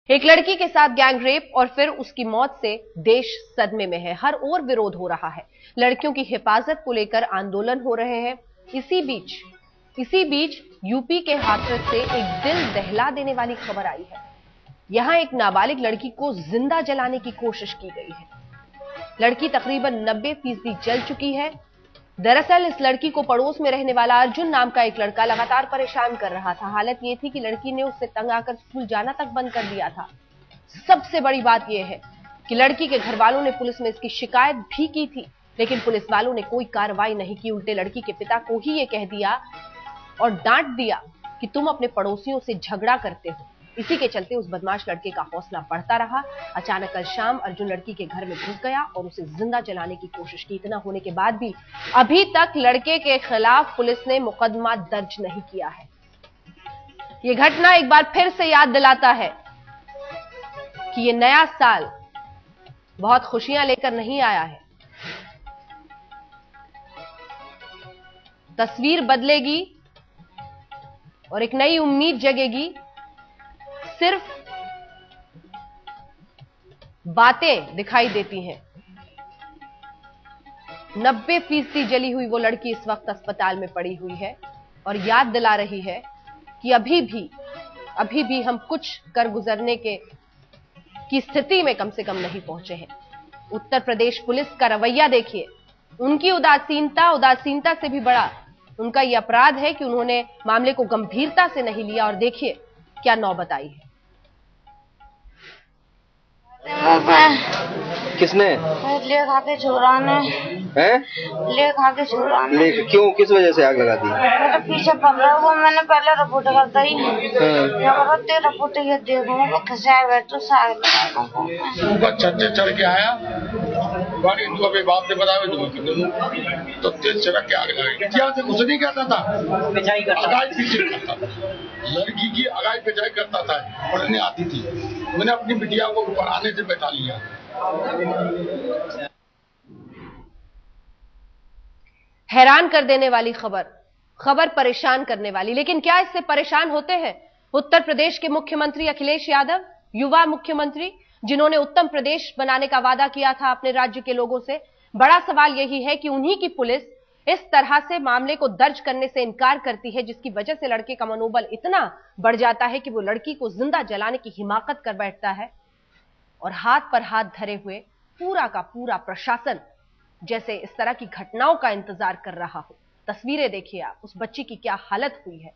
एक लड़की के साथ गैंग रेप और फिर उसकी मौत से देश सदमे में है। हर ओर विरोध हो रहा है। लड़कियों की हिफाजत को लेकर आंदोलन हो रहे हैं। इसी बीच यूपी के हाथरस से एक दिल दहला देने वाली खबर आई है। यहां एक नाबालिग लड़की को जिंदा जलाने की कोशिश की गई है। लड़की तकरीबन 90% जल चुकी है। दरअसल इस लड़की को पड़ोस में रहने वाला अर्जुन नाम का एक लड़का लगातार परेशान कर रहा था। हालत यह थी कि लड़की ने उससे तंग आकर स्कूल जाना तक बंद कर दिया था। सबसे बड़ी बात यह है कि लड़की के घर वालों ने पुलिस में इसकी शिकायत भी की थी, लेकिन पुलिस वालों ने कोई कार्रवाई नहीं की। उल्टे लड़की के पिता को ही यह कह दिया और डांट दिया कि तुम अपने पड़ोसियों से झगड़ा करते हो। इसी के चलते उस बदमाश लड़के का हौसला बढ़ता रहा। अचानक कल शाम अर्जुन लड़की के घर में घुस गया और उसे जिंदा जलाने की कोशिश की। इतना होने के बाद भी अभी तक लड़के के खिलाफ पुलिस ने मुकदमा दर्ज नहीं किया है। यह घटना एक बार फिर से याद दिलाता है कि यह नया साल बहुत खुशियां लेकर नहीं आया है। तस्वीर बदलेगी और एक नई उम्मीद जगेगी। सिर्फ बातें दिखाई देती हैं। 90% जली हुई वो लड़की इस वक्त अस्पताल में पड़ी हुई है और याद दिला रही है कि अभी भी हम कुछ कर गुजरने की स्थिति में कम से कम नहीं पहुंचे हैं। उत्तर प्रदेश पुलिस का रवैया देखिए। उनकी उदासीनता से भी बड़ा उनका यह अपराध है कि उन्होंने मामले को गंभीरता से नहीं लिया। और देखिए क्या नौबत आई है। किसने? ले खा के छुड़ाने हैं? ले खा के छुड़ाने। क्यों, किस वजह से आग लगा दी? मेरे पीछे पड़ रहा वो मैंने पहले रिपोर्ट कर दी। रिपोर्ट ये देखूंगा खसाए बैठो साग ऊपर छत से चढ़ के आया गाड़ी तू अभी बाप ने बताया तो तेज चढ़ के आग लगाई। क्या से कुछ नहीं करता था, अगाई पीछे करता था। लड़की की अगाई पिछाई करता था, पढ़ने आती थी। मैंने अपनी बिटिया को पढ़ाने से बैठा लिया। हैरान कर देने वाली खबर परेशान करने वाली। लेकिन क्या इससे परेशान होते हैं उत्तर प्रदेश के मुख्यमंत्री अखिलेश यादव, युवा मुख्यमंत्री जिन्होंने उत्तम प्रदेश बनाने का वादा किया था अपने राज्य के लोगों से? बड़ा सवाल यही है कि उन्हीं की पुलिस इस तरह से मामले को दर्ज करने से इनकार करती है, जिसकी वजह से लड़के का मनोबल इतना बढ़ जाता है कि वो लड़की को जिंदा जलाने की हिमाकत कर बैठता है। और हाथ पर हाथ धरे हुए पूरा का पूरा प्रशासन जैसे इस तरह की घटनाओं का इंतजार कर रहा हो। तस्वीरें देखिए आप, उस बच्ची की क्या हालत हुई है।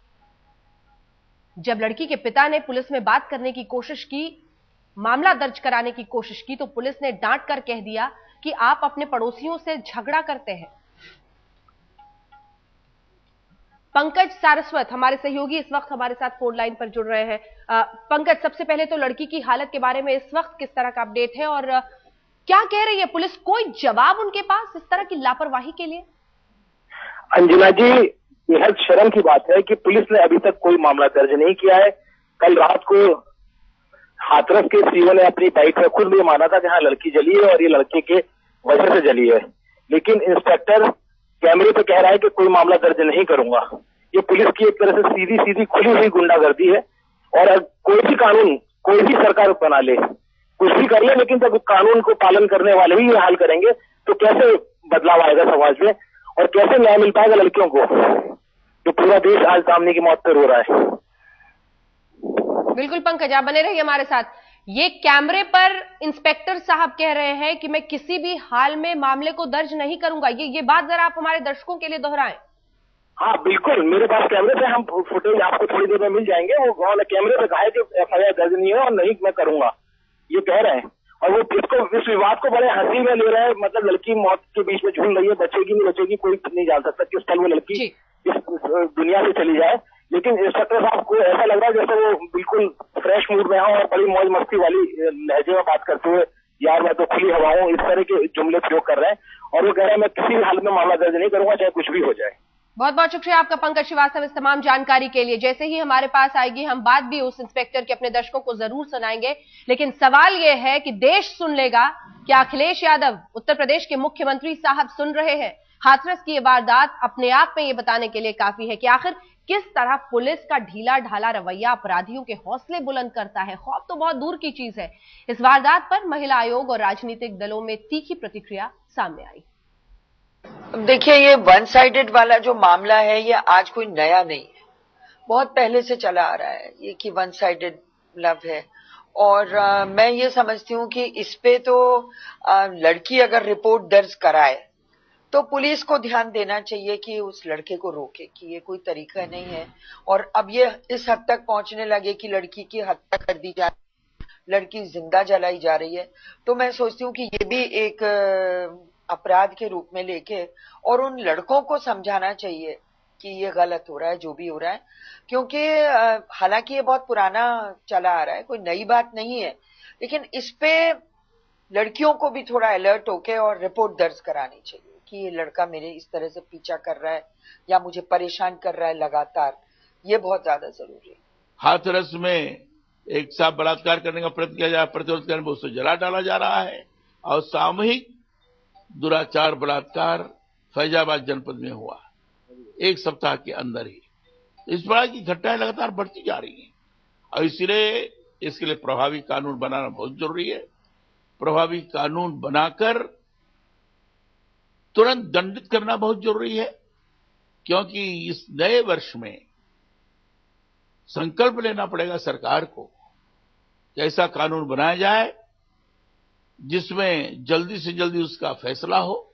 जब लड़की के पिता ने पुलिस में बात करने की कोशिश की, मामला दर्ज कराने की कोशिश की, तो पुलिस ने डांट कर कह दिया कि आप अपने पड़ोसियों से झगड़ा करते हैं। पंकज सारस्वत हमारे सहयोगी इस वक्त हमारे साथ फोन लाइन पर जुड़ रहे हैं। पंकज, सबसे पहले तो लड़की की हालत के बारे में इस वक्त किस तरह का अपडेट है और क्या कह रही है पुलिस? कोई जवाब उनके पास इस तरह की लापरवाही के लिए? अंजना जी, बेहद शर्म की बात है कि पुलिस ने अभी तक कोई मामला दर्ज नहीं किया है। कल रात को हाथरस के सीओ ने अपनी बाइक में खुद भी माना था कि हाँ लड़की जली है और ये लड़के के वजह से जली है, लेकिन इंस्पेक्टर कैमरे पे कह रहा है कि कोई मामला दर्ज नहीं करूंगा। ये पुलिस की एक तरह से सीधी खुली हुई गुंडागर्दी है। और कोई भी कानून कोई भी सरकार बना ले, कुछ भी कर ले, लेकिन जब कानून को पालन करने वाले ही ये हाल करेंगे तो कैसे बदलाव आएगा समाज में और कैसे न्याय मिल पाएगा लड़कियों को, जो पूरा देश आज सामने की मौत पर रो रहा है। बिल्कुल पंकज, आप बने रहिए हमारे साथ। ये कैमरे पर इंस्पेक्टर साहब कह रहे हैं कि मैं किसी भी हाल में मामले को दर्ज नहीं करूंगा। ये बात जरा आप हमारे दर्शकों के लिए दोहराएं। हाँ बिल्कुल, मेरे पास कैमरे पे हम फुटेज आपको थोड़ी देर में मिल जाएंगे। वो कैमरे पे कहा है कि एफआईआर दर्ज नहीं है और नहीं मैं करूंगा, ये कह रहे हैं। और वो इस विवाद को बड़े हंसी में ले रहे हैं। मतलब लड़की मौत के बीच में झूल रही है, बचेगी नहीं बचेगी कोई नहीं जान सकता किस पल वो लड़की इस दुनिया से चली जाए। लेकिन इंस्पेक्टर साहब को ऐसा लग रहा है जैसे वो बिल्कुल फ्रेश मूड में हो और बड़ी मौज मस्ती वाली लहजे में बात करते हुए, यार मैं तो खुली हवा हूँ, इस तरह के जुमले प्रयोग कर रहे हैं। और वो कह रहे हैं मैं किसी भी हालत में मामला दर्ज नहीं करूंगा, चाहे कुछ भी हो जाए। बहुत बहुत शुक्रिया आपका पंकज श्रीवास्तव इस तमाम जानकारी के लिए। जैसे ही हमारे पास आएगी हम बात भी उस इंस्पेक्टर के अपने दर्शकों को जरूर सुनाएंगे। लेकिन सवाल यह है कि देश सुन लेगा? क्या अखिलेश यादव उत्तर प्रदेश के मुख्यमंत्री साहब सुन रहे हैं? हाथरस की ये वारदात अपने आप में ये बताने के लिए काफी है कि आखिर किस तरह पुलिस का ढीला ढाला रवैया अपराधियों के हौसले बुलंद करता है। खौफ तो बहुत दूर की चीज है। इस वारदात पर महिला आयोग और राजनीतिक दलों में तीखी प्रतिक्रिया सामने आई। देखिए, ये वन साइडेड वाला जो मामला है ये आज कोई नया नहीं है, बहुत पहले से चला आ रहा है ये कि वन साइडेड लव है। और मैं ये समझती हूँ कि इस पे तो लड़की अगर रिपोर्ट दर्ज कराए तो पुलिस को ध्यान देना चाहिए कि उस लड़के को रोके कि ये कोई तरीका नहीं है। और अब ये इस हद तक पहुंचने लगे कि लड़की की हत्या कर दी जा रही है, लड़की जिंदा जलाई जा रही है, तो मैं सोचती हूँ कि ये भी एक अपराध के रूप में लेके और उन लड़कों को समझाना चाहिए कि ये गलत हो रहा है जो भी हो रहा है। क्योंकि हालांकि ये बहुत पुराना चला आ रहा है, कोई नई बात नहीं है, लेकिन इस पे लड़कियों को भी थोड़ा अलर्ट होके और रिपोर्ट दर्ज करानी चाहिए कि ये लड़का मेरे इस तरह से पीछा कर रहा है या मुझे परेशान कर रहा है लगातार। ये बहुत ज्यादा जरूरी है। हाथरस में एक साथ बलात्कार करने का प्रयत्न किया जा, प्रतिरोध करने में उसको जला डाला जा रहा है और सामूहिक दुराचार बलात्कार फैजाबाद जनपद में हुआ एक सप्ताह के अंदर ही। इस प्रकार की घटनाएं लगातार बढ़ती जा रही हैं और इसलिए इसके लिए प्रभावी कानून बनाना बहुत जरूरी है। प्रभावी कानून बनाकर तुरंत दंडित करना बहुत जरूरी है, क्योंकि इस नए वर्ष में संकल्प लेना पड़ेगा सरकार को कि ऐसा कानून बनाया जाए जिसमें जल्दी से जल्दी उसका फैसला हो